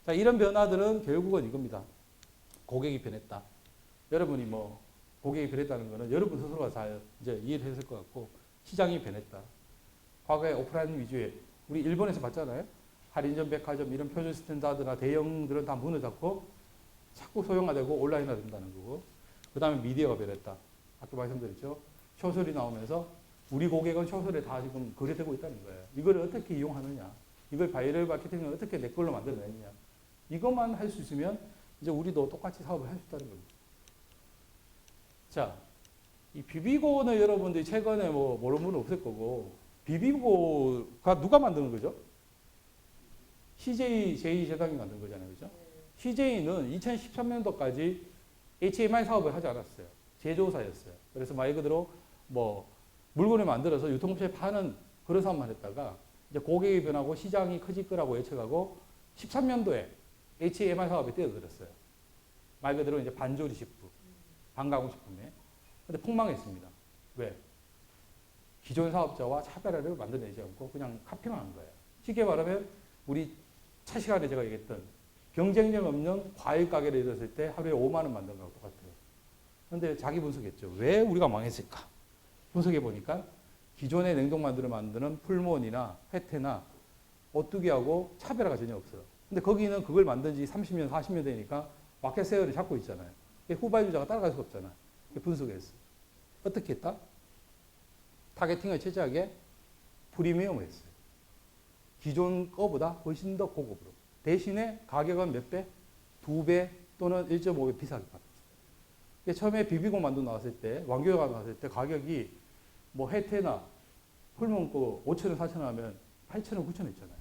자, 이런 변화들은 결국은 이겁니다. 고객이 변했다. 여러분이 뭐 고객이 변했다는 거는 여러분 스스로가 잘 이제 이해를 했을 것 같고 시장이 변했다. 과거에 오프라인 위주의 우리 일본에서 봤잖아요. 할인점, 백화점 이런 표준 스탠다드나 대형들은 다 문을 닫고 자꾸 소형화되고 온라인화 된다는 거고 그 다음에 미디어가 변했다. 아까 말씀드렸죠. 쇼설이 나오면서 우리 고객은 쇼설에 다 지금 거래되고 있다는 거예요. 이걸 어떻게 이용하느냐. 이걸 바이럴 마케팅을 어떻게 내 걸로 만들어내느냐. 이것만 할 수 있으면 이제 우리도 똑같이 사업을 할 수 있다는 겁니다. 자, 이 비비고는 여러분들이 최근에 뭐 모르는 분은 없을 거고 비비고가 누가 만드는 거죠? CJ 제2제당이 만든 거잖아요. 그죠? CJ는 2013년도까지 HMI 사업을 하지 않았어요. 제조사였어요. 그래서 말 그대로 뭐 물건을 만들어서 유통업체에 파는 그런 사업만 했다가 이제 고객이 변하고 시장이 커질 거라고 예측하고 13년도에 HMI 사업에 뛰어들었어요. 말 그대로 이제 반조리 식품, 반가공식품에. 근데 폭망했습니다. 왜? 기존 사업자와 차별화를 만들어내지 않고 그냥 카피만 한 거예요. 쉽게 말하면 우리 차 시간에 제가 얘기했던 경쟁력 없는 과일 가게를 열었을 때 하루에 5만 원 만든 거하고 똑같아요. 그런데 자기 분석했죠. 왜 우리가 망했을까? 분석해 보니까 기존의 냉동만두를 만드는 풀몬이나 회태나 오뚜기하고 차별화가 전혀 없어요. 근데 거기는 그걸 만든 지 30년, 40년 되니까 마켓 세어를 잡고 있잖아요. 후발주자가 따라갈 수가 없잖아요. 분석했어요. 어떻게 했다? 타겟팅을 철저하게 프리미엄을 했어요. 기존 거보다 훨씬 더 고급으로. 대신에 가격은 몇 배? 2배 또는 1.5배 비싸게 받았어요. 처음에 비비고 만두 나왔을 때, 왕교가 나왔을 때 가격이 뭐 혜태나 풀몬 거 5,000원, 4,000원 하면 8,000원, 9,000원 했잖아요.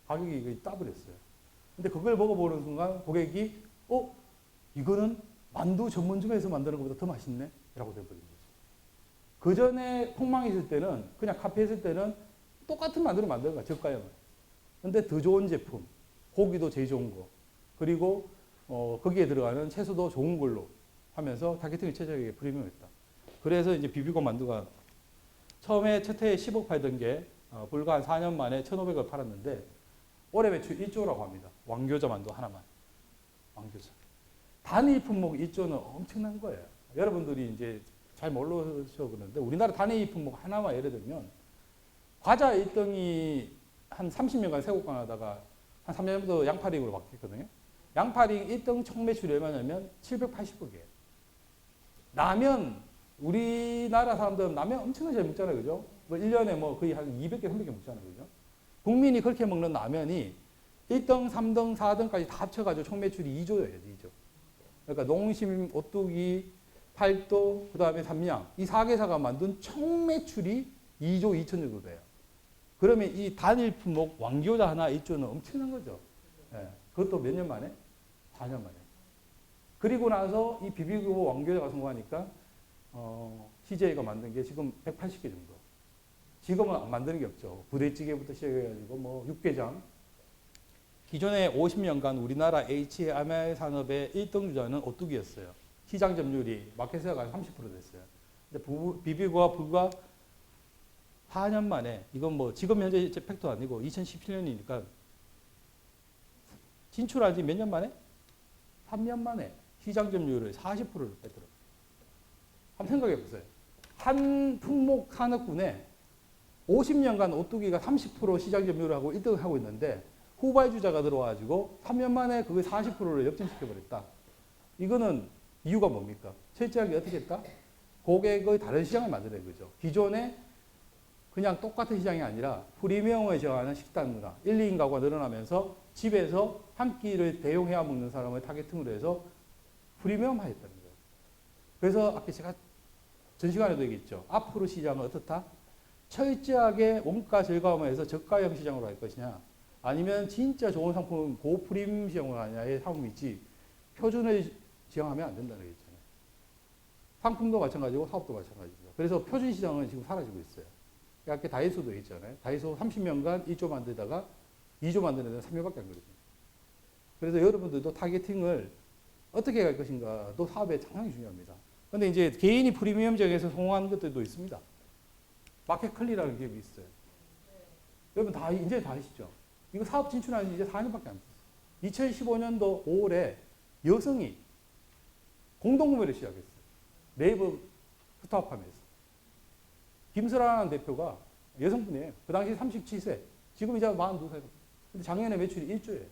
가격이 더블했어요. 근데 그걸 먹어보는 순간 고객이 이거는 만두 전문점에서 만드는 것보다 더 맛있네? 라고 돼버린 거죠. 그 전에 폭망했을 때는 그냥 카피했을 때는 똑같은 만두를 만드는 거야. 저가형을. 근데 더 좋은 제품, 고기도 제일 좋은 거, 그리고 거기에 들어가는 채소도 좋은 걸로 하면서 타겟팅을 최저하게 프리미엄했다. 그래서 이제 비비고 만두가 처음에 첫 해에 10억 팔던 게 불과 한 4년 만에 1,500을 팔았는데 올해 매출 1조라고 합니다. 왕교자 만두 하나만. 왕교자. 단일 품목 1조는 엄청난 거예요. 여러분들이 이제 잘 모르셔 그러는데 우리나라 단일 품목 하나만 예를 들면 과자 1등이 한 30년간 세곡간 하다가 한 3년 정도 양파링으로 바뀌었거든요. 양파링 1등 총 매출이 얼마냐면 780억이에요. 라면, 우리나라 사람들은 라면 엄청나게 잘 먹잖아요. 그죠? 뭐 1년에 뭐 거의 한 200개, 300개 먹잖아요. 그죠? 국민이 그렇게 먹는 라면이 1등, 3등, 4등까지 다 합쳐가지고 총 매출이 2조예요. 2조. 그러니까 농심, 오뚜기, 팔도, 그 다음에 삼양. 이 4개사가 만든 총 매출이 2조 2천 정도 돼요. 그러면 이 단일 품목 왕교자 하나 1조는 엄청난 거죠. 예. 그것도 몇 년 만에? 4년 만에. 그리고 나서 이 비비고 왕교자가 성공하니까 CJ가 만든 게 지금 180개 정도. 지금은 안 만드는 게 없죠. 부대찌개부터 시작해가지고 뭐 육개장. 기존에 50년간 우리나라 HMI 산업의 1등 주자는 오뚜기였어요. 시장 점유율이 마켓세어가 30% 됐어요. 근데 비비고가 불과 4년 만에, 이건 뭐 지금 현재 팩도 아니고 2017년이니까 진출한 지 몇 년 만에? 3년 만에 시장 점유율을 40%를 뺐더라고요. 한번 생각해 보세요. 한 품목 산업군에 50년간 오뚜기가 30% 시장 점유율을 하고 1등을 하고 있는데 후발주자가 들어와가지고 3년 만에 그걸 40%를 역전시켜버렸다. 이거는 이유가 뭡니까? 철저하게 어떻게 했다? 고객의 다른 시장을 만들어낸 거죠. 기존에 그냥 똑같은 시장이 아니라 프리미엄을 제어하는 식단 문화, 1, 2인 가구가 늘어나면서 집에서 한 끼를 대용해야 먹는 사람을 타겟팅으로 해서 프리미엄 하였다는 거예요. 그래서 아까 제가 전 시간에도 얘기했죠. 앞으로 시장은 어떻다? 철저하게 원가 절감을 해서 저가형 시장으로 갈 것이냐, 아니면 진짜 좋은 상품은 고프리미엄 시장으로 가냐의 상품이지 표준을 지향하면 안 된다는 얘기잖아요. 상품도 마찬가지고 사업도 마찬가지죠. 그래서 표준 시장은 지금 사라지고 있어요. 아까 다이소도 있잖아요. 다이소 30년간 1조 만들다가 2조 만드는 데는 3년밖에 안 걸립니다. 그래서 여러분들도 타겟팅을 어떻게 갈 것인가도 사업에 상당히 중요합니다. 그런데 이제 개인이 프리미엄 지역에서 성공하는 것들도 있습니다. 마켓클리라는 기업이 있어요. 여러분 이제 다 아시죠? 이거 사업 진출한 지 이제 4년밖에 안 됐어요. 2015년도 5월에 여성이 공동구매를 시작했어요. 네이버 스타업팜에서. 김설아라는 대표가 여성분이에요. 그 당시 37세. 지금 이제 42세. 근데 작년에 매출이 1조예요.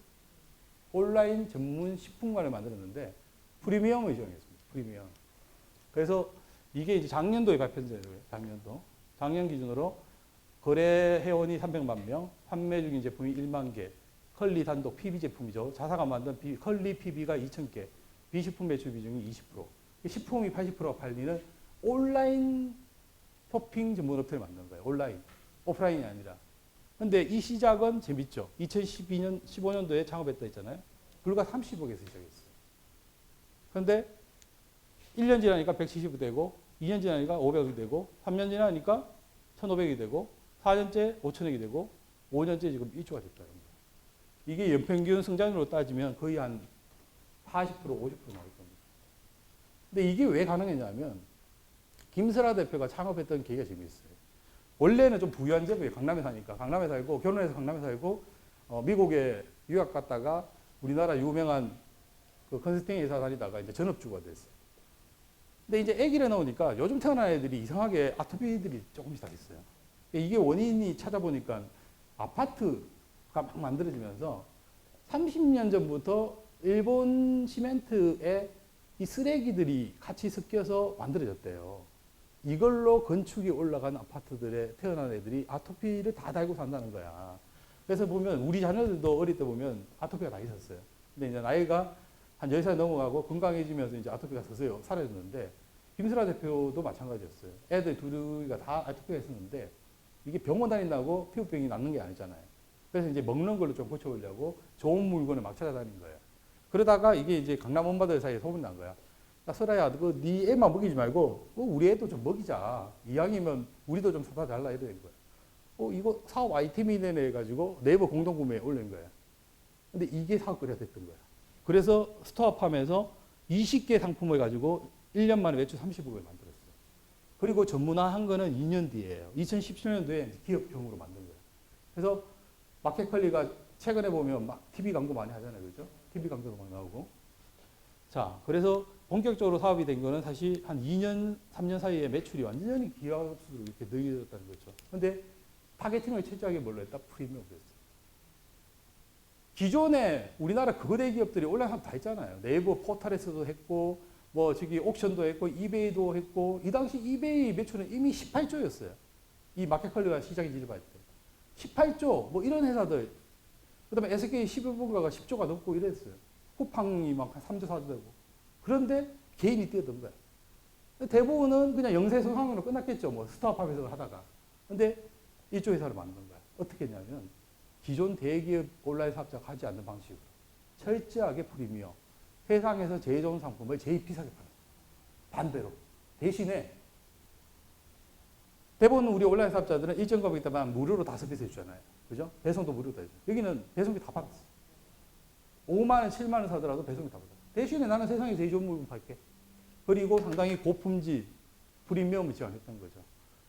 온라인 전문 식품관을 만들었는데 프리미엄을 지정했습니다. 프리미엄. 그래서 이게 이제 작년도에 발표된 거예요. 작년도. 작년 기준으로 거래 회원이 300만 명, 판매 중인 제품이 1만 개, 컬리 단독 PB 제품이죠. 자사가 만든 컬리 PB가 2,000개, 비식품 매출 비중이 20%, 식품이 80%가 팔리는 온라인 쇼핑 전문 업체를 만든 거예요. 온라인, 오프라인이 아니라. 근데 이 시작은 재밌죠. 2012년, 15년도에 창업했다 했잖아요. 불과 30억에서 시작했어요. 그런데 1년 지나니까 170이 되고, 2년 지나니까 500이 되고, 3년 지나니까 1,500이 되고, 4년째 5천억이 되고, 5년째 지금 1조가 됐다는 거예요. 이게 연평균 성장률로 따지면 거의 한 40%, 50% 나올 겁니다. 근데 이게 왜 가능했냐면, 김설아 대표가 창업했던 계기가 재미있어요. 원래는 좀 부유한 집이에요. 강남에 사니까. 강남에 살고, 결혼해서 강남에 살고, 미국에 유학 갔다가 우리나라 유명한 그 컨설팅 회사 다니다가 이제 전업주가 됐어요. 근데 이제 아기를 낳으니까 요즘 태어난 애들이 이상하게 아토피들이 조금씩 다 있어요. 이게 원인이 찾아보니까 아파트가 막 만들어지면서 30년 전부터 일본 시멘트에 이 쓰레기들이 같이 섞여서 만들어졌대요. 이걸로 건축이 올라간 아파트들에 태어난 애들이 아토피를 다 달고 산다는 거야. 그래서 보면 우리 자녀들도 어릴 때 보면 아토피가 다 있었어요. 근데 이제 나이가 한 10살 넘어가고 건강해지면서 이제 아토피가 서서히 사라졌는데 김설아 대표도 마찬가지였어요. 애들 둘이가 다 아토피가 있었는데 이게 병원 다닌다고 피부병이 낫는 게 아니잖아요. 그래서 이제 먹는 걸로 좀 고쳐보려고 좋은 물건을 막 찾아다닌 거예요. 그러다가 이게 이제 강남 엄마들 사이에 소문이 난 거야. 야, 설아야, 네 애만 먹이지 말고 우리 애도 좀 먹이자. 이왕이면 우리도 좀 사다 달라 이러는 거야. 이거 사업 아이템이 되네 해가지고 네이버 공동구매에 올린 거야. 근데 이게 사업거래가 됐던 거야. 그래서 스토어팜에서 20개 상품을 가지고 1년 만에 매출 30억을 만들었어요. 그리고 전문화한 거는 2년 뒤에요. 2017년도에 기업형으로 만든 거예요. 그래서 마켓컬리가 최근에 보면 막 TV 광고 많이 하잖아요. 그죠? TV 광고도 막 나오고. 자, 그래서 본격적으로 사업이 된 거는 사실 한 2년, 3년 사이에 매출이 완전히 기하급수로 이렇게 늘어졌다는 거죠. 근데 타겟팅을 철저하게 뭘로 했다? 프리미엄으로 했어요. 기존에 우리나라 거대 기업들이 온라인 사업 다 했잖아요. 네이버 포털에서도 했고, 뭐 저기 옥션도 했고, 이베이도 했고, 이 당시 이베이 매출은 이미 18조였어요. 이 마켓컬리가 시장이 진입할 때. 18조, 뭐 이런 회사들. 그 다음에 SK 11분가가 10조가 넘고 이랬어요. 쿠팡이 막 한 3조, 4조 되고. 그런데 개인이 뛰어든 거야. 대부분은 그냥 영세소상으로 끝났겠죠. 뭐 스타트업하면서 하다가. 근데 이쪽 회사를 만든 거야. 어떻게 했냐면 기존 대기업 온라인 사업자가 하지 않는 방식으로 철저하게 프리미엄. 세상에서 제일 좋은 상품을 제일 비싸게 파는 거야. 반대로. 대신에 대부분 우리 온라인 사업자들은 일정 금액 있다면 무료로 다 서비스 해주잖아요. 그죠? 배송도 무료로 해줘. 여기는 배송비 다 받았어. 5만 원, 7만 원 사더라도 배송비 다 받았어. 대신에 나는 세상에 제일 좋은 물건 팔게. 그리고 상당히 고품질, 프리미엄을 지원했던 거죠.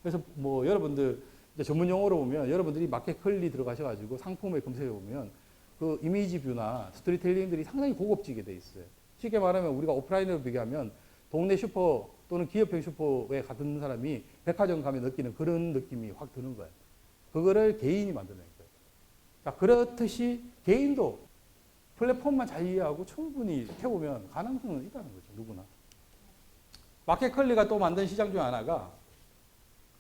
그래서 뭐 여러분들 이제 전문 용어로 보면 여러분들이 마켓컬리 들어가셔가지고 상품을 검색해 보면 그 이미지 뷰나 스토리텔링들이 상당히 고급지게 돼 있어요. 쉽게 말하면 우리가 오프라인으로 비교하면 동네 슈퍼 또는 기업형 슈퍼에 가던 사람이 백화점 가면 느끼는 그런 느낌이 확 드는 거예요. 그거를 개인이 만들어낸 거예요. 자, 그렇듯이 개인도 플랫폼만 잘 이해하고 충분히 켜보면 가능성은 있다는 거죠. 누구나. 마켓컬리가 또 만든 시장 중 하나가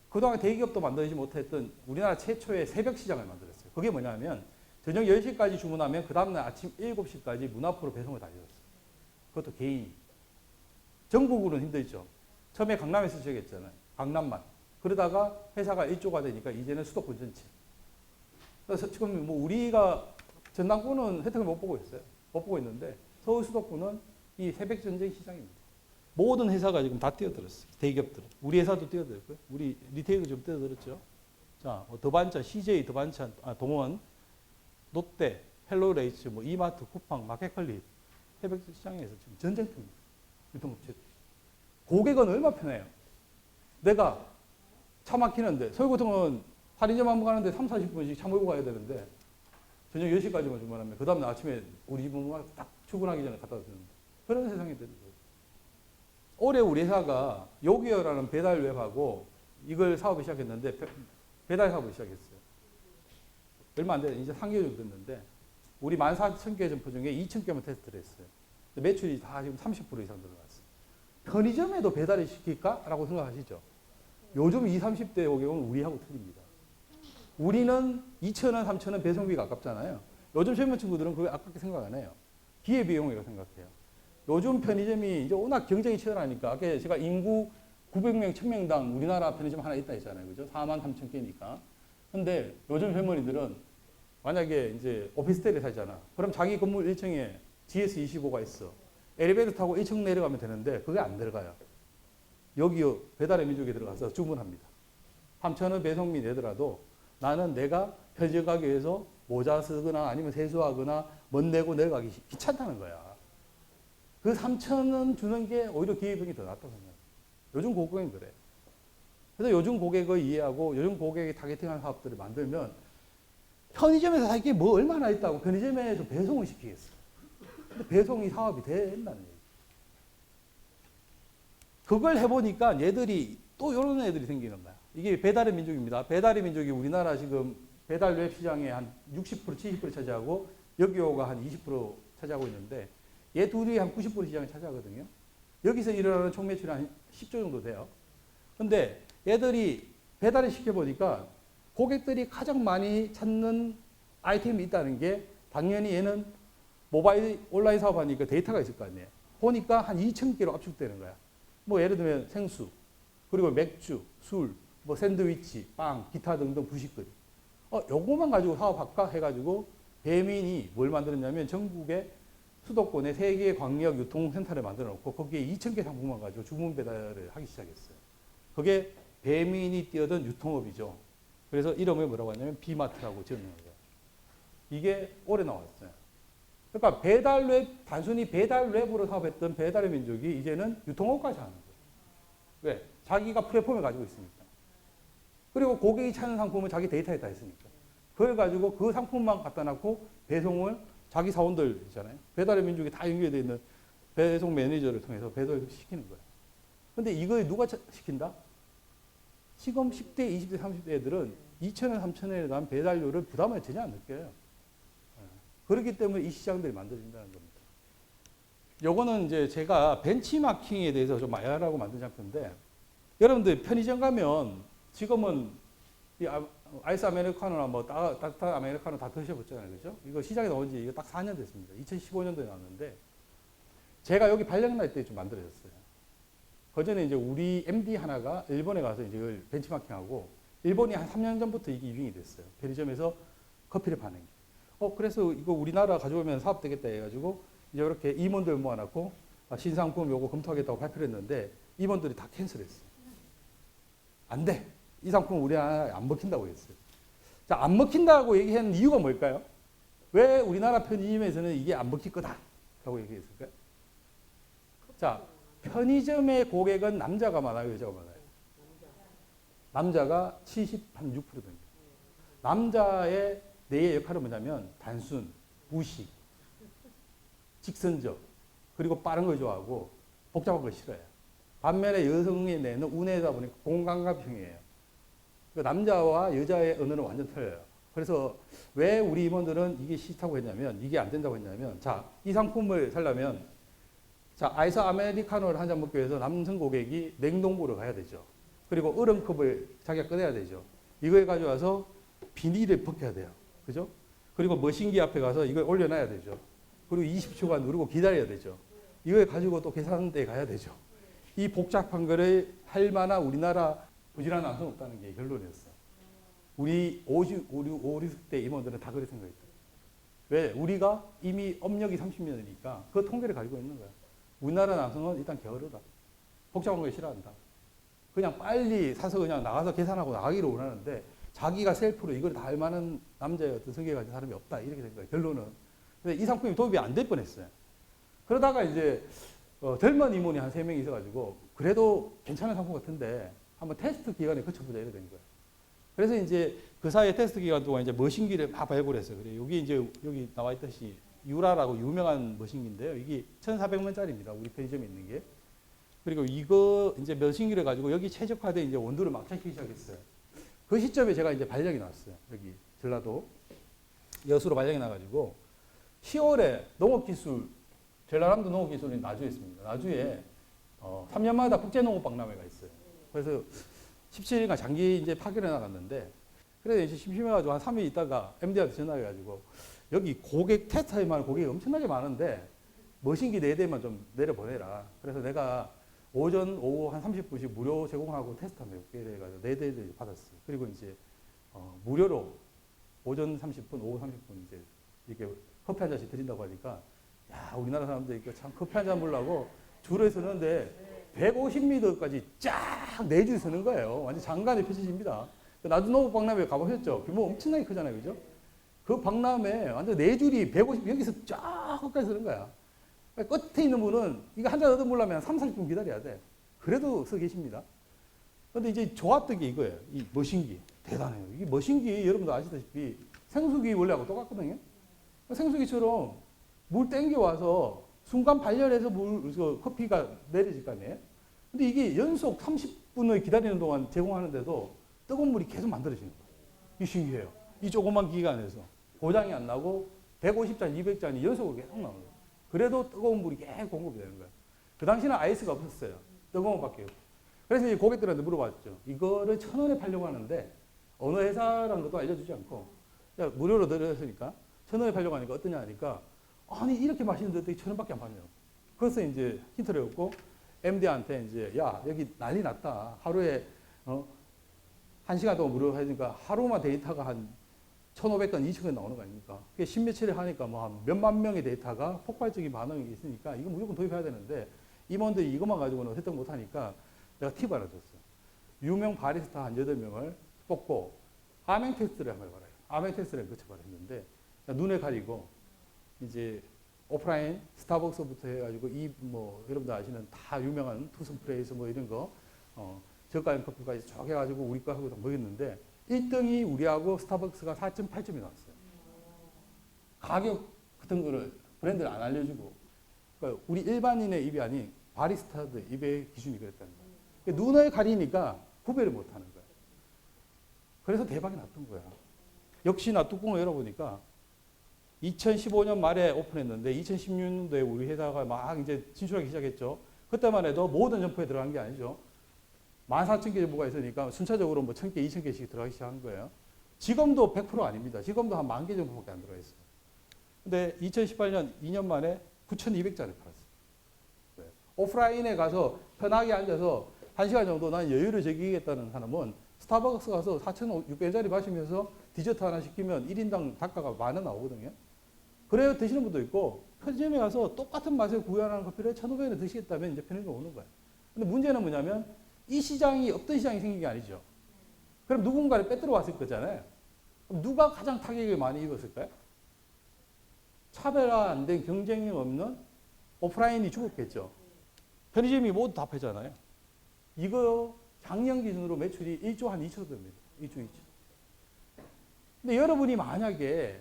그동안 대기업도 만들지 못했던 우리나라 최초의 새벽 시장을 만들었어요. 그게 뭐냐면 저녁 10시까지 주문하면 그 다음날 아침 7시까지 문 앞으로 배송을 다 해줬어요. 그것도 개인이. 전국으로는 힘들죠. 처음에 강남에서 시작했잖아요. 강남만. 그러다가 회사가 1조가 되니까 이제는 수도권 전체. 그래서 지금 뭐 우리가 전남권은 혜택을 못 보고 있어요. 못 보고 있는데 서울 수도권은 이 새벽 전쟁 시장입니다. 모든 회사가 지금 다 뛰어들었어요. 대기업들은. 우리 회사도 뛰어들었고요. 우리 리테일도 좀 뛰어들었죠. 자, 더반찬, CJ, 더반찬, 동원, 롯데, 헬로레이츠, 뭐 이마트, 쿠팡, 마켓컬리 새벽 시장에서 지금 전쟁터입니다. 유통업체들. 고객은 얼마나 편해요. 내가 차 막히는데 서울교통은 할인점 한번 가는데 3, 40분씩 차 몰고 가야 되는데 저녁 10시까지만 주문하면 그 다음날 아침에 우리 집은 딱 출근하기 전에 갖다 주는 그런 세상이 되는 거예요. 올해 우리 회사가 요기요라는 배달 웹하고 이걸 사업을 시작했는데 배달 사업을 시작했어요. 얼마 안 돼, 이제 3개월 정도 됐는데 우리 14,000개 점포 중에 2,000개만 테스트를 했어요. 매출이 다 지금 30% 이상 들어갔어요. 편의점에도 배달을 시킬까라고 생각하시죠? 요즘 20, 30대 고객은 우리하고 틀립니다. 우리는 2,000원, 3,000원 배송비가 아깝잖아요. 요즘 젊은 친구들은 그걸 아깝게 생각 안 해요. 기회비용이라고 생각해요. 요즘 편의점이 이제 워낙 경쟁이 치열하니까 아까 제가 인구 900명, 1000명당 우리나라 편의점 하나 있다 했잖아요. 그죠? 43,000개니까. 근데 요즘 젊은이들은 만약에 이제 오피스텔에 살잖아. 그럼 자기 건물 1층에 GS25가 있어. 엘리베이터 타고 1층 내려가면 되는데 그게 안 들어가요. 여기요 배달의 민족에 들어가서 주문합니다. 3,000원 배송비 내더라도 나는 내가 편의점 가기 위해서 모자 쓰거나 아니면 세수하거나 멋 내고 내려가기 귀찮다는 거야. 그 3,000원 주는 게 오히려 기회비용이 더 낫다고 생각해요. 요즘 고객은 그래. 그래서 요즘 고객을 이해하고 요즘 고객이 타겟팅하는 사업들을 만들면 편의점에서 살 게 뭐 얼마나 있다고 편의점에서 배송을 시키겠어. 근데 배송이 사업이 된다는 얘기. 그걸 해보니까 얘들이 또 이런 애들이 생기는 거야. 이게 배달의 민족입니다. 배달의 민족이 우리나라 지금 배달 웹 시장의 한 60%, 70% 차지하고 여기요가 한 20% 차지하고 있는데 얘 둘이 한 90% 시장을 차지하거든요. 여기서 일어나는 총 매출이 한 10조 정도 돼요. 근데 얘들이 배달을 시켜보니까 고객들이 가장 많이 찾는 아이템이 있다는 게 당연히 얘는 모바일 온라인 사업하니까 데이터가 있을 거 아니에요. 보니까 한 2,000개로 압축되는 거야. 뭐 예를 들면 생수, 그리고 맥주, 술, 뭐 샌드위치, 빵, 기타 등등 부식거리. 요거만 가지고 사업할까 해가지고 배민이 뭘 만들었냐면 전국에 수도권에 3개의 광역 유통센터를 만들어 놓고 거기에 2,000개 상품만 가지고 주문 배달을 하기 시작했어요. 그게 배민이 뛰어든 유통업이죠. 그래서 이름을 뭐라고 하냐면 비마트라고 지었는 거예요. 이게 올해 나왔어요. 그러니까 배달웹, 단순히 배달웹으로 사업했던 배달의 민족이 이제는 유통업까지 하는 거예요. 왜? 자기가 플랫폼을 가지고 있으니까. 그리고 고객이 찾는 상품은 자기 데이터에 다 있으니까. 그걸 가지고 그 상품만 갖다 놓고 배송을 자기 사원들 있잖아요. 배달의 민족이 다 연결되어 있는 배송 매니저를 통해서 배송을 시키는 거예요. 근데 이걸 누가 시킨다? 지금 10대, 20대, 30대 애들은 2,000원, 3,000원에 대한 배달료를 부담을 전혀 안 느껴요. 그렇기 때문에 이 시장들이 만들어진다는 겁니다. 요거는 이제 제가 벤치마킹에 대해서 좀 말하라고 만든 장표인데, 여러분들 편의점 가면 지금은 이 아이스 아메리카노나 뭐 따뜻한 아메리카노 다 드셔보잖아요. 그죠? 이거 시장에 나온 지 이거 딱 4년 됐습니다. 2015년도에 나왔는데, 제가 여기 발령날 때 좀 만들어졌어요. 그 전에 이제 우리 MD 하나가 일본에 가서 이제 이걸 벤치마킹하고, 일본이 한 3년 전부터 이게 유행이 됐어요. 편의점에서 커피를 파는 게. 그래서 이거 우리나라 가져오면 사업 되겠다 해가지고, 이제 이렇게 임원들 모아놓고, 신상품 요거 검토하겠다고 발표를 했는데, 임원들이 다 캔슬했어요. 안 돼. 이 상품 우리나라에 안 먹힌다고 했어요. 자, 안 먹힌다고 얘기한 이유가 뭘까요? 왜 우리나라 편의점에서는 이게 안 먹힐 거다 라고 얘기했을까요? 자, 편의점의 고객은 남자가 많아요, 여자가 많아요? 남자가 76% 됩니다. 남자의 내 역할은 뭐냐면 단순, 무식, 직선적, 그리고 빠른 걸 좋아하고 복잡한 걸 싫어해요. 반면에 여성의 뇌는 운해다 보니까 공감각형이에요. 남자와 여자의 언어는 완전 틀려요. 그래서 왜 우리 임원들은 이게 싫다고 했냐면, 이게 안 된다고 했냐면, 자, 이 상품을 사려면, 자, 아이스 아메리카노를 한 잔 먹기 위해서 남성 고객이 냉동고를 가야 되죠. 그리고 얼음컵을 자기가 꺼내야 되죠. 이걸 가져와서 비닐을 벗겨야 돼요. 그죠? 그리고 머신기 앞에 가서 이걸 올려놔야 되죠. 그리고 20초간 누르고 기다려야 되죠. 이걸 가지고 또 계산대에 가야 되죠. 이 복잡한 거를 할 만한 우리나라 부지런한 남성 없다는 게 결론이었어. 우리 50, 60대 임원들은 다 그렇게 생각했어요. 왜? 우리가 이미 업력이 30년이니까 그 통계를 가지고 있는 거야. 우리나라 남성은 일단 게으르다. 복잡한 걸 싫어한다. 그냥 빨리 사서 그냥 나가서 계산하고 나가기를 원하는데, 자기가 셀프로 이걸 다 할 만한 남자의 어떤 성격을 가진 사람이 없다. 이렇게 된 거예요, 결론은. 근데 이 상품이 도입이 안 될 뻔했어요. 그러다가 이제 젊은 임원이 한 3명이 있어가지고, 그래도 괜찮은 상품 같은데 한번 테스트 기간에 거쳐보자 이렇게 된 거예요. 그래서 이제 그 사이에 테스트 기간 동안 이제 머신기를 막 발굴 했어요. 그래 여기 이제 여기 나와 있듯이 유라라고 유명한 머신기인데요. 이게 1,400원짜리입니다. 우리 편의점에 있는 게. 그리고 이거 이제 머신기를 가지고 여기 최적화된 이제 원두를 막 찾기 시작했어요. 그 시점에 제가 이제 발령이 났어요. 여기 전라도 여수로 발령이 나가지고 10월에 농업기술 전라남도 농업기술이 나주에 있습니다. 나주에 3년마다 국제농업박람회가 있어요. 그래서 17일간 장기 이제 파견에 나갔는데 그래서 이제 심심해가지고 한 3일 있다가 MD한테 전화해가지고 여기 고객 테스트할 고객이 엄청나게 많은데 머신기 4대만 좀 내려보내라. 그래서 내가 오전, 오후 한 30분씩 무료 제공하고 테스트 한번 해볼게. 그래가지고 4대를 받았어요. 그리고 이제 무료로 오전 30분, 오후 30분 이제 이렇게 커피 한 잔씩 드린다고 하니까 야, 우리나라 사람들이 참 커피 한 잔 먹으려고 줄을 서는데 150m까지 쫙 내줄 서는 거예요. 완전 장관의 표시입니다. 나주 농업 박람회 가보셨죠? 규모 엄청나게 크잖아요. 그죠? 그 박람회 완전 네 줄이 150, 여기서 쫙 끝까지 서는 거야. 끝에 있는 분은 이거 한 잔 얻어보려면 3, 40분 기다려야 돼. 그래도 서 계십니다. 근데 이제 좋았던 게 이거예요. 이 머신기. 대단해요. 이게 머신기 여러분도 아시다시피 생수기 원래하고 똑같거든요. 생수기처럼 물 땡겨와서 순간 발열해서 커피가 내려질 거 아니에요. 근데 이게 연속 30분을 기다리는 동안 제공하는데도 뜨거운 물이 계속 만들어지는 거예요. 이게 신기해요. 이 조그만 기간에서 고장이 안 나고 150잔, 200잔이 연속으로 계속 나오는 거예요. 그래도 뜨거운 물이 계속 공급이 되는 거예요. 그 당시는 아이스가 없었어요. 뜨거운 물밖에 없고. 그래서 이제 고객들한테 물어봤죠. 이거를 1,000원에 팔려고 하는데 어느 회사라는 것도 알려주지 않고 야, 무료로 들었으니까 1,000원에 팔려고 하니까 어떠냐 하니까 아니 이렇게 맛있는데 어떻게 1,000원밖에 안 파냐고. 그래서 이제 힌트를 얻고 MD한테 이제 야 여기 난리 났다. 하루에 1시간 동안 무료로 하니까 하루만 데이터가 한 1,500건, 2,000건 나오는 거 아닙니까? 그게 십몇칠을 하니까 뭐 한 몇만 명의 데이터가 폭발적인 반응이 있으니까 이거 무조건 도입해야 되는데 임원들이 이것만 가지고는 획득 못 하니까 내가 팁 하나 줬어요. 유명 바리스타 한 8명을 뽑고 아멘 테스트를 한번 해봐라. 아멘 테스트를 거쳐봐라 했는데 눈에 가리고 이제 오프라인 스타벅스부터 해가지고 이 뭐 여러분들 아시는 다 유명한 투슨 프레이스 뭐 이런 거 저가형 커피까지 쭉 해가지고 우리 거 하고 다 먹였는데 1등이 우리하고 스타벅스가 4.8점이 나왔어요. 가격 같은 거를 브랜드를 안 알려주고 그러니까 우리 일반인의 입이 아닌 바리스타들 입의 기준이 그랬다는 거예요. 그러니까 눈을 가리니까 구별을 못하는 거예요. 그래서 대박이 났던 거야. 역시나 뚜껑을 열어보니까 2015년 말에 오픈했는데 2016년도에 우리 회사가 막 이제 진출하기 시작했죠. 그때만 해도 모든 점포에 들어간 게 아니죠. 14,000개 정보가 있으니까 순차적으로 뭐 1,000개, 2,000개씩 들어가기 시작한 거예요. 지금도 100% 아닙니다. 지금도 한 10,000개 정도밖에 안 들어가 있어요. 근데 2018년 2년 만에 9,200자를 팔았어요. 네. 오프라인에 가서 편하게 앉아서 1시간 정도 난 여유를 즐기겠다는 사람은 스타벅스 가서 4,600원짜리 마시면서 디저트 하나 시키면 1인당 단가가 10,000원 나오거든요. 그래요 드시는 분도 있고 편의점에 가서 똑같은 맛을 구현하는 커피를 1,500원에 드시겠다면 이제 편의점 오는 거예요. 근데 문제는 뭐냐면 이 시장이 없던 시장이 생긴 게 아니죠. 그럼 누군가를 빼들어 왔을 거잖아요. 그럼 누가 가장 타격을 많이 입었을까요? 차별화 안 된 경쟁력 없는 오프라인이 죽었겠죠. 편의점이 모두 다 패잖아요. 이거 작년 기준으로 매출이 1조 한 2천 됩니다. 1조 2천. 근데 여러분이 만약에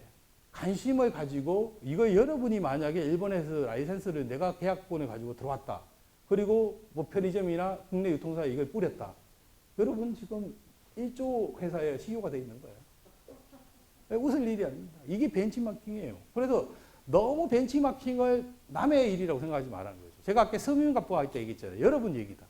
관심을 가지고 이거 여러분이 만약에 일본에서 라이센스를 내가 계약권을 가지고 들어왔다. 그리고 뭐 편의점이나 국내 유통사에 이걸 뿌렸다. 여러분 지금 1조 회사에 CEO가 돼 있는 거예요. 웃을 일이 아닙니다. 이게 벤치마킹이에요. 그래서 너무 벤치마킹을 남의 일이라고 생각하지 말라는 거죠. 제가 아까 서민갑부 할 때 얘기했잖아요. 여러분 얘기다.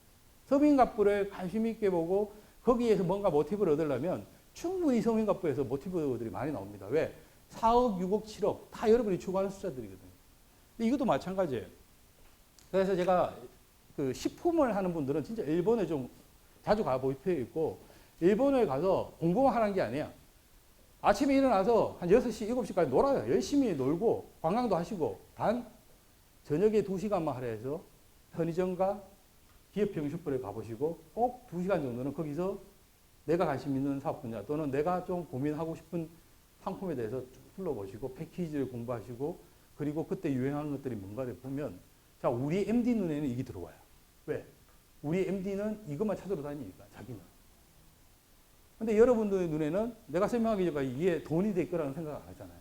서민갑부를 관심 있게 보고 거기에서 뭔가 모티브를 얻으려면 충분히 서민갑부에서 모티브들이 많이 나옵니다. 왜? 4억, 6억, 7억 다 여러분이 추구하는 숫자들이거든요. 근데 이것도 마찬가지예요. 그래서 제가 그 식품을 하는 분들은 진짜 일본에 좀 자주 가볼 필요 있고 일본에 가서 공부만 하는 게 아니야. 아침에 일어나서 한 6시, 7시까지 놀아요. 열심히 놀고 관광도 하시고 단 저녁에 2시간만 하려 해서 편의점과 기업형 슈퍼를 가보시고 꼭 2시간 정도는 거기서 내가 관심 있는 사업 분야 또는 내가 좀 고민하고 싶은 상품에 대해서 쭉 둘러보시고 패키지를 공부하시고 그리고 그때 유행하는 것들이 뭔가를 보면 자, 우리 MD 눈에는 이게 들어와요. 왜? 우리 MD는 이것만 찾으러 다니니까, 자기는. 근데 여러분들의 눈에는 내가 설명하기 전까지 이게 돈이 될 거라는 생각 안 하잖아요.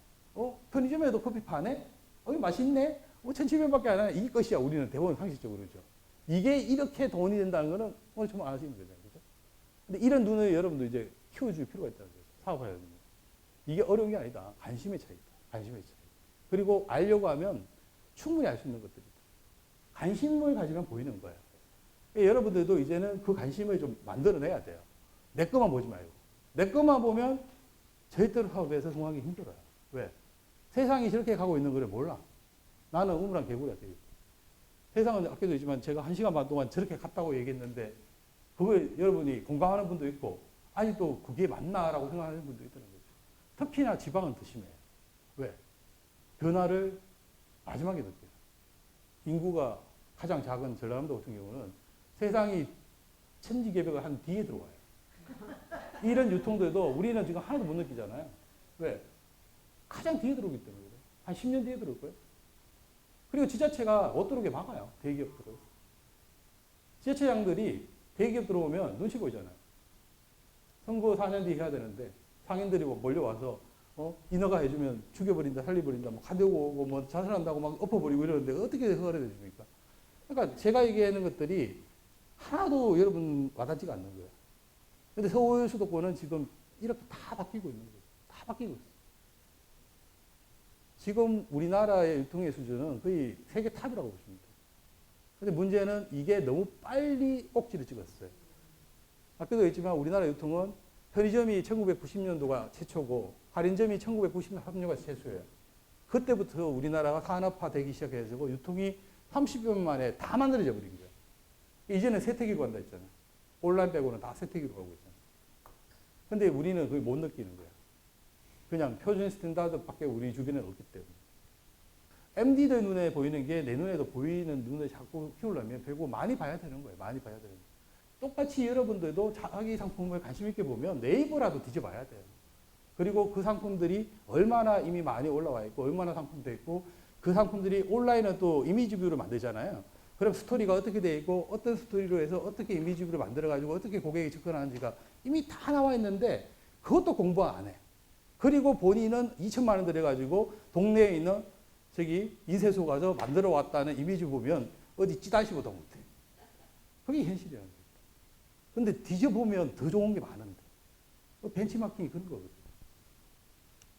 편의점에도 커피 파네? 맛있네? 1,700원밖에 안 하네? 이게 것이야. 우리는 대부분 상식적으로 그러죠. 이게 이렇게 돈이 된다는 거는 오늘 좀 아시면 되잖아요. 그죠? 근데 이런 눈을 여러분도 이제 키워줄 필요가 있다는 거죠. 사업을 해야 됩니다. 이게 어려운 게 아니다. 관심의 차이다. 관심의 차이. 그리고 알려고 하면 충분히 알 수 있는 것들이다. 관심을 가지면 보이는 거예요. 그러니까 여러분들도 이제는 그 관심을 좀 만들어내야 돼요. 내 것만 보지 말고. 내 것만 보면 절대로 사업에서 성공하기 힘들어요. 왜? 세상이 저렇게 가고 있는 걸 몰라. 나는 우물안 개구리야. 세상은 아까도 있지만 제가 1시간 반 동안 저렇게 갔다고 얘기했는데 그걸 여러분이 공감하는 분도 있고 아직도 그게 맞나라고 생각하는 분도 있다는 거죠. 특히나 지방은 더 심해요. 왜? 변화를 마지막에 느껴요. 인구가 가장 작은 전라남도 같은 경우는 세상이 천지개벽을 한 뒤에 들어와요. 이런 유통들도 우리는 지금 하나도 못 느끼잖아요. 왜? 가장 뒤에 들어오기 때문에. 한 10년 뒤에 들어올 거예요. 그리고 지자체가 못 들어오게 막아요. 대기업들을. 지자체장들이 대기업 들어오면 눈치 보이잖아요. 선거 4년 뒤에 해야 되는데 상인들이 몰려와서 인허가 해주면 죽여버린다, 살려버린다, 가두고 오고 뭐 자살한다고 막 엎어버리고 이러는데 어떻게 허가를 해줍니까? 그러니까 제가 얘기하는 것들이 하나도 여러분 와닿지가 않는 거예요. 근데 서울 수도권은 지금 이렇게 다 바뀌고 있는 거예요. 다 바뀌고 있어요. 지금 우리나라의 유통의 수준은 거의 세계 탑이라고 보시면 돼요. 근데 문제는 이게 너무 빨리 꼭지를 찍었어요. 아까도 했지만 우리나라 유통은 편의점이 1990년도가 최초고 할인점이 1993년도가 최초예요. 그때부터 우리나라가 산업화되기 시작해서 유통이 30년 만에 다 만들어져 버린 거예요. 이제는 세태기로 간다 했잖아요. 온라인 빼고는 다 세태기로 가고 있잖아요. 근데 우리는 그걸 못 느끼는 거예요. 그냥 표준 스탠다드밖에 우리 주변에 없기 때문에. MD들 눈에 보이는 게 내 눈에도 보이는 눈을 자꾸 키우려면 결국 많이 봐야 되는 거예요. 많이 봐야 되는 거예요. 똑같이 여러분들도 자기 상품을 관심 있게 보면 네이버라도 뒤져봐야 돼요. 그리고 그 상품들이 얼마나 이미 많이 올라와 있고 얼마나 상품도 있고 그 상품들이 온라인은 또 이미지 뷰를 만들잖아요. 그럼 스토리가 어떻게 돼 있고 어떤 스토리로 해서 어떻게 이미지 뷰를 만들어가지고 어떻게 고객이 접근하는지가 이미 다 나와 있는데 그것도 공부 안 해. 그리고 본인은 2천만 원 들여가지고 동네에 있는 저기 인쇄소 가서 만들어 왔다는 이미지 보면 어디 찌다시보다 못해. 그게 현실이라는 거예요. 근데 뒤져보면 더 좋은 게 많은데. 벤치마킹이 그런 거거든요.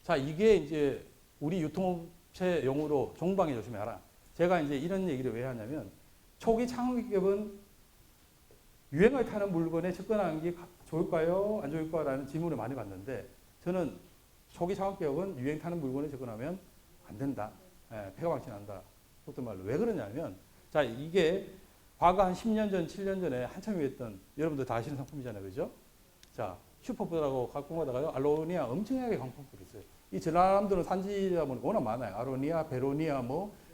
자, 이게 이제 우리 유통업체 용어로 종방에 조심해라. 제가 이제 이런 얘기를 왜 하냐면 초기 창업기업은 유행을 타는 물건에 접근하는 게 좋을까요? 안 좋을까라는 질문을 많이 받는데 저는 초기 창업기업은 유행 타는 물건에 접근하면 안 된다. 폐가 망신한다. 그것도 말로. 왜 그러냐면 자, 이게 과거 한 10년 전, 7년 전에 한참 유행했던 여러분들 다 아시는 상품이잖아요. 그죠? 자, 슈퍼푸드라고 갖고 가다가요. 알로니아 엄청나게 광풍들이 있어요. 이 전라남도는 산지다 보니까 워낙 많아요. 아로니아, 베로니아,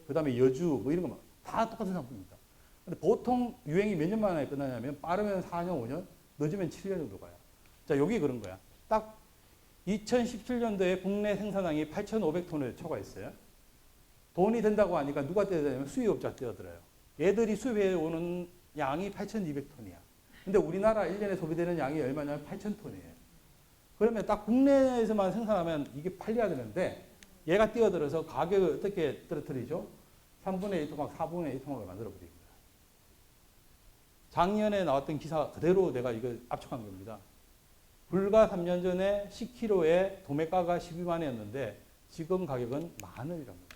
그 다음에 여주, 이런 거 다 똑같은 상품입니다. 근데 보통 유행이 몇 년 만에 끝나냐면 빠르면 4년, 5년, 늦으면 7년 정도 가요. 자, 여기 그런 거야. 딱 2017년도에 국내 생산량이 8,500톤을 초과했어요. 돈이 된다고 하니까 누가 뛰어들냐면 수입업자 뛰어들어요. 얘들이 수입해 오는 양이 8,200톤이야. 근데 우리나라 1년에 소비되는 양이 얼마냐면 8,000톤이에요. 그러면 딱 국내에서만 생산하면 이게 팔려야 되는데 얘가 뛰어들어서 가격을 어떻게 떨어뜨리죠? 3분의 1 토막, 4분의 1 토막을 만들어버린 거야. 작년에 나왔던 기사 그대로 내가 이걸 압축한 겁니다. 불과 3년 전에 10kg에 도매가가 12만 원이었는데 지금 가격은 10,000원이랍니다.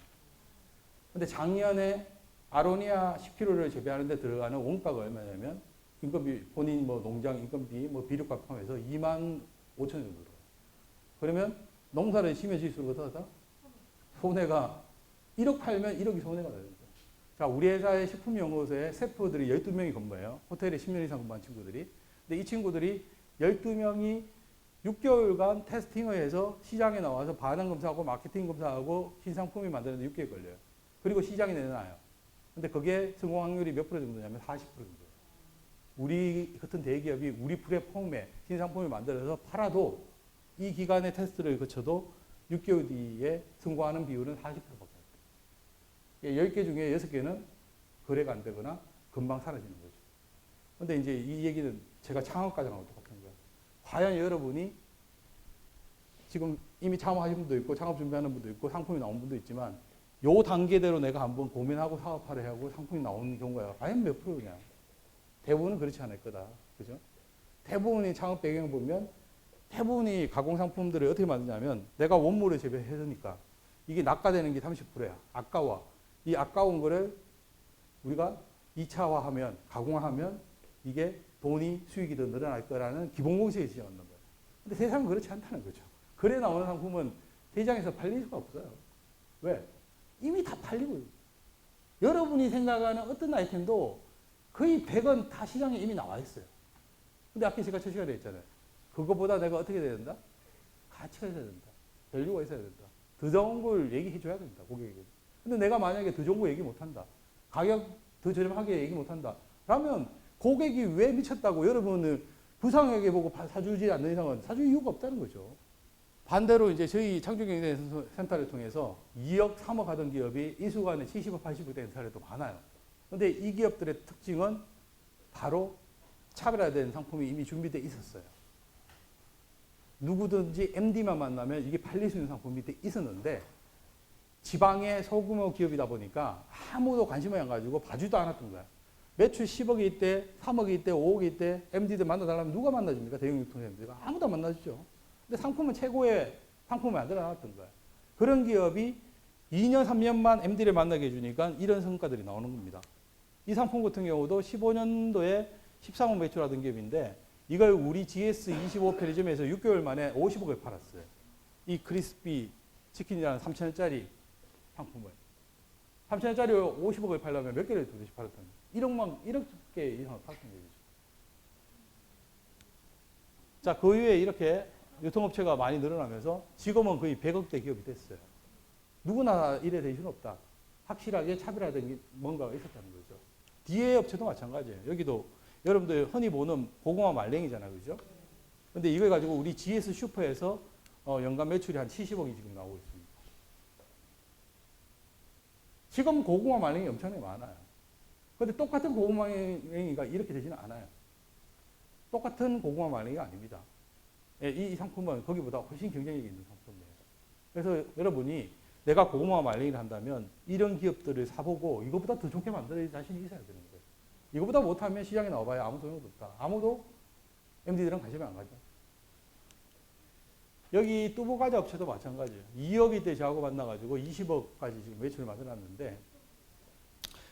근데 작년에 아로니아 10kg를 재배하는데 들어가는 원가가 얼마냐면 인건비, 본인 농장 인건비, 비료값 포함해서 25,000원 정도 들어요. 그러면 농사를 심해질수록 어떠하다? 손해가 1억 팔면 1억이 손해가 나요. 자, 우리 회사의 식품연구소에 셰프들이 12명이 근무해요. 호텔에 10년 이상 근무한 친구들이. 근데 이 친구들이 12명이 6개월간 테스팅을 해서 시장에 나와서 반응 검사하고 마케팅 검사하고 신상품이 만드는데 6개월 걸려요. 그리고 시장에 내놔요. 근데 그게 성공 확률이 몇 프로 정도냐면 40% 정도예요. 우리 같은 대기업이 우리 플랫폼에 신상품을 만들어서 팔아도 이 기간의 테스트를 거쳐도 6개월 뒤에 성공하는 비율은 40%밖에 안 돼요. 10개 중에 6개는 거래가 안 되거나 금방 사라지는 거죠. 근데 이제 이 얘기는 제가 창업 과정하고 똑같은 거예요. 과연 여러분이 지금 이미 창업하신 분도 있고 창업 준비하는 분도 있고 상품이 나온 분도 있지만 요 단계대로 내가 한번 고민하고 사업화를 하고 상품이 나오는 경우가 과연 몇 프로냐? 대부분은 그렇지 않을 거다. 그죠? 대부분이 창업 배경을 보면 대부분이 가공 상품들을 어떻게 만드냐면 내가 원물을 재배해서니까 이게 낙가되는 게 30%야. 아까워. 이 아까운 거를 우리가 2차화하면 가공하면 이게 돈이 수익이 더 늘어날 거라는 기본 공식에 지어놓는 거예요. 근데 세상은 그렇지 않다는 거죠. 그래 나오는 상품은 시장에서 팔릴 수가 없어요. 왜? 이미 다 팔리고 여러분이 생각하는 어떤 아이템도 거의 100원 다 시장에 이미 나와 있어요. 근데 아까 제가 첫 시간에 했잖아요. 그거보다 내가 어떻게 돼야 된다? 가치가 있어야 된다. 밸류가 있어야 된다. 더 좋은 걸 얘기해 줘야 된다. 고객에게. 근데 내가 만약에 더 좋은 거 얘기 못 한다. 가격 더 저렴하게 얘기 못 한다. 라면 고객이 왜 미쳤다고 여러분을 부상하게 보고 사주지 않는 이상은 사줄 이유가 없다는 거죠. 반대로 이제 저희 창조경제센터를 통해서 2억, 3억 하던 기업이 이 순간에 70억, 80억 된 사례도 많아요. 근데 이 기업들의 특징은 바로 차별화된 상품이 이미 준비되어 있었어요. 누구든지 MD만 만나면 이게 팔릴 수 있는 상품이 있었는데 지방의 소규모 기업이다 보니까 아무도 관심을 안 가지고 봐주지도 않았던 거야. 매출 10억이 있대, 3억이 있대, 5억이 있대, MD들 만나달라면 누가 만나줍니까? 대형 유통사님들. 아무도 안 만나주죠. 근데 상품은 최고의 상품을 만들어 놨던 거야. 그런 기업이 2년, 3년만 MD를 만나게 해주니까 이런 성과들이 나오는 겁니다. 이 상품 같은 경우도 15년도에 13억 매출하던 기업인데 이걸 우리 GS25 편의점에서 6개월 만에 50억을 팔았어요. 이 크리스피 치킨이라는 3,000원짜리 상품을. 3,000원짜리 50억을 팔려면 몇 개를 도대체 팔았던 거예요? 1억 개 이상을 팔았던 거죠. 자, 그 이후에 이렇게 유통업체가 많이 늘어나면서 지금은 거의 100억대 기업이 됐어요. 누구나 이래 될 수는 없다. 확실하게 차별화된 게 뭔가가 있었다는 거죠. DA 업체도 마찬가지예요. 여기도 여러분들 흔히 보는 고구마 말랭이잖아요. 그죠? 근데 이걸 가지고 우리 GS 슈퍼에서 연간 매출이 한 70억이 지금 나오고 있습니다. 지금 고구마 말랭이 엄청나게 많아요. 근데 똑같은 고구마 말랭이가 이렇게 되지는 않아요. 똑같은 고구마 말랭이가 아닙니다. 이 상품은 거기보다 훨씬 경쟁력이 있는 상품이에요. 그래서 여러분이 내가 고구마 말랭이를 한다면 이런 기업들을 사보고 이거보다 더 좋게 만들 자신이 있어야 되는 거예요. 이거보다 못하면 시장에 나와봐야 아무 소용도 없다. 아무도 MD들은 관심이 안 가죠. 여기 뚜보과자 업체도 마찬가지예요. 2억이 때 저하고 만나가지고 20억까지 지금 매출을 만들어놨는데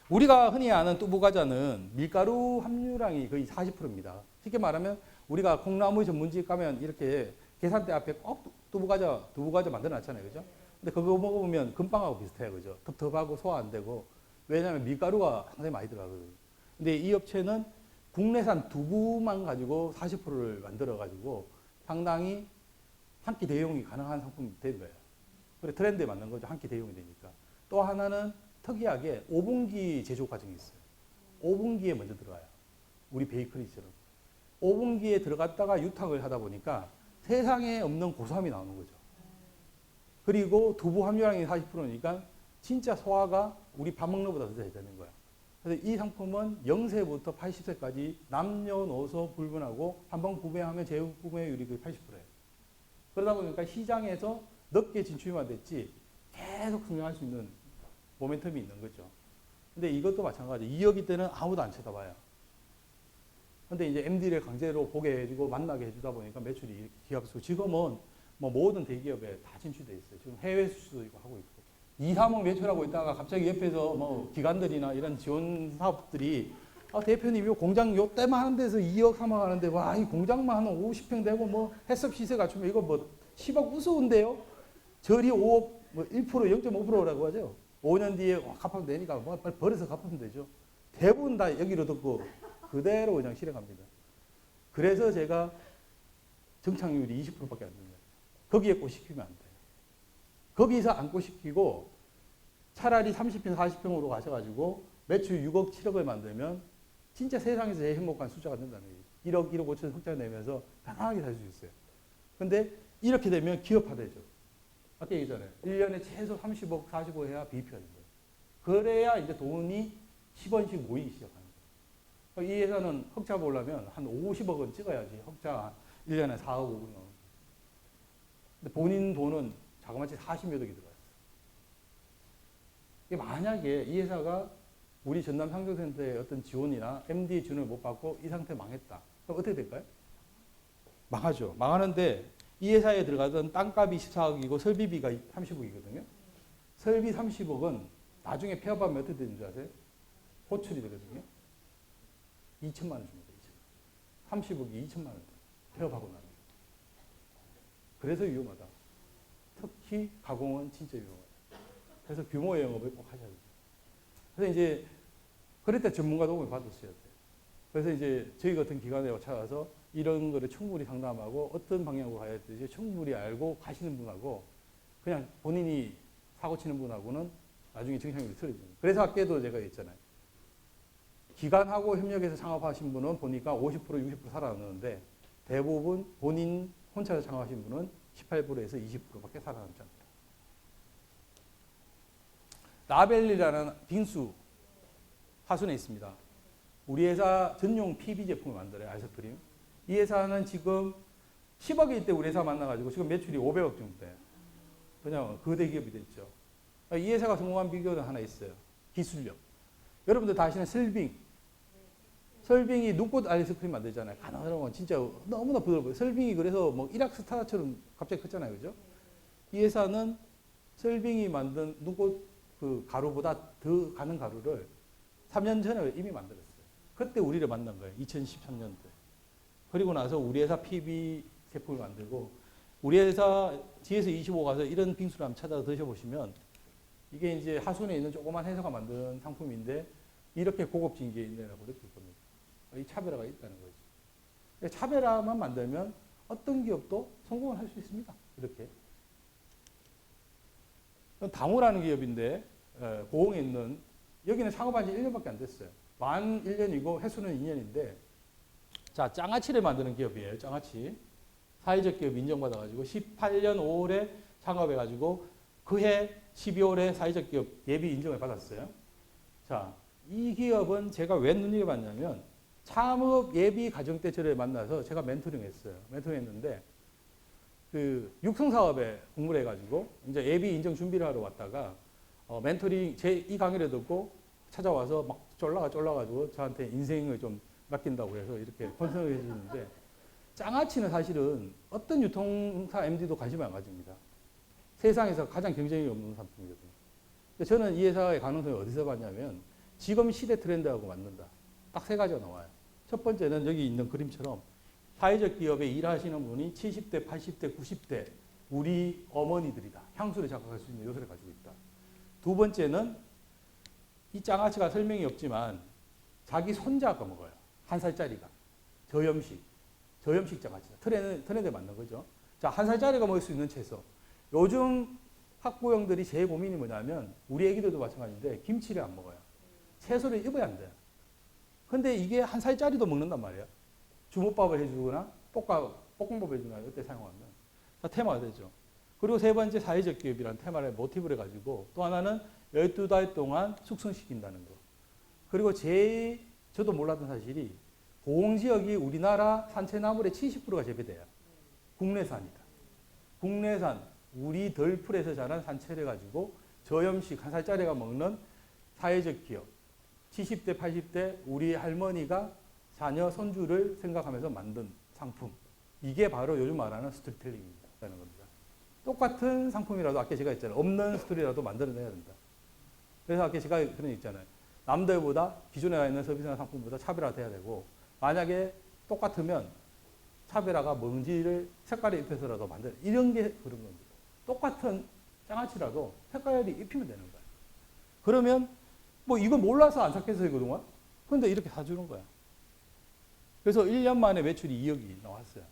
우리가 흔히 아는 뚜보과자는 밀가루 함유량이 거의 40%입니다. 쉽게 말하면 우리가 콩나물 전문집 가면 이렇게 계산대 앞에 꼭 두부과자 만들어놨잖아요. 그죠? 근데 그거 먹어보면 금빵하고 비슷해요. 그죠? 텁텁하고 소화 안 되고. 왜냐하면 밀가루가 상당히 많이 들어가거든요. 근데 이 업체는 국내산 두부만 가지고 40%를 만들어가지고 상당히 한 끼 대용이 가능한 상품이 된 거예요. 그래 트렌드에 맞는 거죠. 한 끼 대용이 되니까. 또 하나는 특이하게 오븐기 제조 과정이 있어요. 오븐기에 먼저 들어가요. 우리 베이커리처럼. 오븐기에 들어갔다가 유탁을 하다 보니까 세상에 없는 고소함이 나오는 거죠. 그리고 두부 함유량이 40%니까 진짜 소화가 우리 밥 먹는 것보다 더 잘 되는 거야. 그래서 이 상품은 0세부터 80세까지 남녀노소 불문하고 한번 구매하면 재구매율이 거의 80%예요. 그러다 보니까 시장에서 넓게 진출만 됐지 계속 성장할 수 있는 모멘텀이 있는 거죠. 근데 이것도 마찬가지. 2억이 때는 아무도 안 쳐다봐요. 근데 이제 MD를 강제로 보게 해주고 만나게 해주다 보니까 매출이 기업수 지금은 뭐 모든 대기업에 다 진출돼 있어요. 지금 해외 수출도 이거 하고 있고. 2, 3억 매출하고 있다가 갑자기 옆에서 뭐 기관들이나 이런 지원 사업들이 대표님 요 공장 요 때만 하는 데서 2억, 3억 하는데 와, 이 공장만 한 50평 되고 뭐 해썹 시세 갖추면 이거 뭐 10억 우스운데요? 저리 5억, 뭐 1%, 0.5%라고 하죠. 5년 뒤에 갚으면 되니까 뭐 빨리 벌어서 갚으면 되죠. 대부분 다 여기로 듣고 그대로 그냥 실행합니다. 그래서 제가 정착률이 20%밖에 안 됩니다. 거기에 꼬시키면 안 돼요. 거기서 안 꼬시키고 차라리 30평, 40평으로 가셔가지고 매출 6억, 7억을 만들면 진짜 세상에서 제일 행복한 숫자가 된다는 거예요. 1억, 1억 5천 흑자 내면서 편안하게 살 수 있어요. 근데 이렇게 되면 기업화되죠. 아까 얘기했잖아요. 1년에 최소 30억, 40억 해야 BP가 된 거예요. 그래야 이제 돈이 10원씩 모이기 시작합니다. 이 회사는 흑자 보려면 한 50억은 찍어야지 흑자 1년에 4억 5억 나오는 거예요. 근데 본인 돈은 자그마치 40몇 억이 들어갔어요. 만약에 이 회사가 우리 전남 상정센터의 어떤 지원이나 MD 지원을 못 받고 이 상태 망했다. 그럼 어떻게 될까요? 망하죠. 망하는데 이 회사에 들어가던 땅값이 14억이고 설비비가 30억이거든요. 설비 30억은 나중에 폐업하면 어떻게 되는 줄 아세요? 호출이 되거든요. 2천만 원 줍니다. 30억이 2천만 원 폐업하고 나면. 그래서 위험하다. 특히 가공은 진짜 위험하다. 그래서 규모의 영업을 꼭 하셔야 돼요. 그래서 이제 그럴 때 전문가 도움을 받으셔야 돼요. 그래서 이제 저희 같은 기관에 찾아와서 이런 거를 충분히 상담하고 어떤 방향으로 가야 될지 충분히 알고 가시는 분하고 그냥 본인이 사고 치는 분하고는 나중에 정상적으로 틀어집니다. 그래서 아까도 제가 했잖아요. 기관하고 협력해서 창업하신 분은 보니까 50% 60% 살아남는데 대부분 본인 혼자 창업하신 분은 18%에서 20%밖에 살아남지 않는다. 라벨리라는 빙수 하순에 있습니다. 우리 회사 전용 PB 제품을 만들어요. 아이스크림. 이 회사는 지금 10억일 때 우리 회사 만나가지고 지금 매출이 500억 정도 돼요. 그냥 거대 기업이 됐죠. 이 회사가 성공한 비결은 하나 있어요. 기술력. 여러분들 다 아시는 설빙. 설빙이 눈꽃 아이스크림 만들잖아요. 가나다란 진짜 너무나 부드러워요. 설빙이 그래서 뭐 일약 스타처럼 갑자기 컸잖아요. 그죠? 이 회사는 설빙이 만든 눈꽃 그 가루보다 더 가는 가루를 3년 전에 이미 만들었어요. 그때 우리를 만난 거예요. 2013년도에. 그리고 나서 우리 회사 PB 제품을 만들고 우리 회사 GS25 가서 이런 빙수를 한번 찾아 드셔보시면 이게 이제 하순에 있는 조그만 회사가 만든 상품인데 이렇게 고급진 게 있네라고 느낄 겁니다. 이 차별화가 있다는 거죠. 차별화만 만들면 어떤 기업도 성공을 할 수 있습니다. 이렇게. 다모라는 기업인데 고흥에 있는 여기는 창업한 지 1년밖에 안 됐어요. 만 1년이고 횟수는 2년인데 자 장아찌를 만드는 기업이에요. 장아찌. 사회적 기업 인정받아가지고 18년 5월에 창업해가지고 그해 12월에 사회적 기업 예비 인정을 받았어요. 자, 이 기업은 제가 왜 눈여겨봤냐면 창업 예비 과정 때 저를 만나서 제가 멘토링했어요. 멘토링했는데 그 육성 사업에 공부를 해가지고 이제 예비 인정 준비를 하러 왔다가 멘토링 제 이 강의를 듣고 찾아와서 막 쫄라가지고 저한테 인생을 좀 맡긴다고 해서 이렇게 컨설팅을 해주는데 장아찌는 사실은 어떤 유통사 MD도 관심을 안 가집니다. 세상에서 가장 경쟁이 없는 상품이거든요. 저는 이 회사의 가능성을 어디서 봤냐면 지금 시대 트렌드하고 맞는다. 딱 세 가지가 나와요. 첫 번째는 여기 있는 그림처럼 사회적 기업에 일하시는 분이 70대, 80대, 90대 우리 어머니들이다. 향수를 자극할 수 있는 요소를 가지고 있다. 두 번째는 이 장아찌가 설명이 없지만 자기 손자가 먹어요. 1살짜리가. 저염식 장아찌다. 트렌드에 맞는 거죠. 자, 1살짜리가 먹을 수 있는 채소. 요즘 학부형들이 제일 고민이 뭐냐면 우리 애기들도 마찬가지인데 김치를 안 먹어요. 채소를 입어야 안 돼요. 근데 이게 1살짜리도 먹는단 말이에요. 주먹밥을 해주거나 볶음밥을 해주거나 이때 사용하면 테마가 되죠. 그리고 세 번째 사회적 기업이라는 테마를 모티브를 가지고 또 하나는 12달 동안 숙성시킨다는 거. 그리고 저도 몰랐던 사실이 고흥지역이 우리나라 산채나물의 70%가 재배돼요. 국내산이다. 국내산 우리 덜풀에서 자란 산채를 가지고 저염식 1살짜리가 먹는 사회적 기업 70대 80대 우리 할머니가 자녀 손주를 생각하면서 만든 상품. 이게 바로 요즘 말하는 스토리텔링입니다. 겁니다. 똑같은 상품이라도 아까 제가 했잖아요. 없는 스토리라도 만들어내야 된다. 그래서 아까 제가 그런 얘기 있잖아요. 남들보다 기존에 있는 서비스나 상품보다 차별화돼야 되고 만약에 똑같으면 차별화가 뭔지를 색깔을 입혀서라도 만들 이런 게 그런 겁니다. 똑같은 장아찌라도 색깔이 입히면 되는 거예요. 그러면 뭐 이거 몰라서 안 샀겠어요 그동안? 그런데 이렇게 사주는 거야. 그래서 1년 만에 매출이 2억이 나왔어요.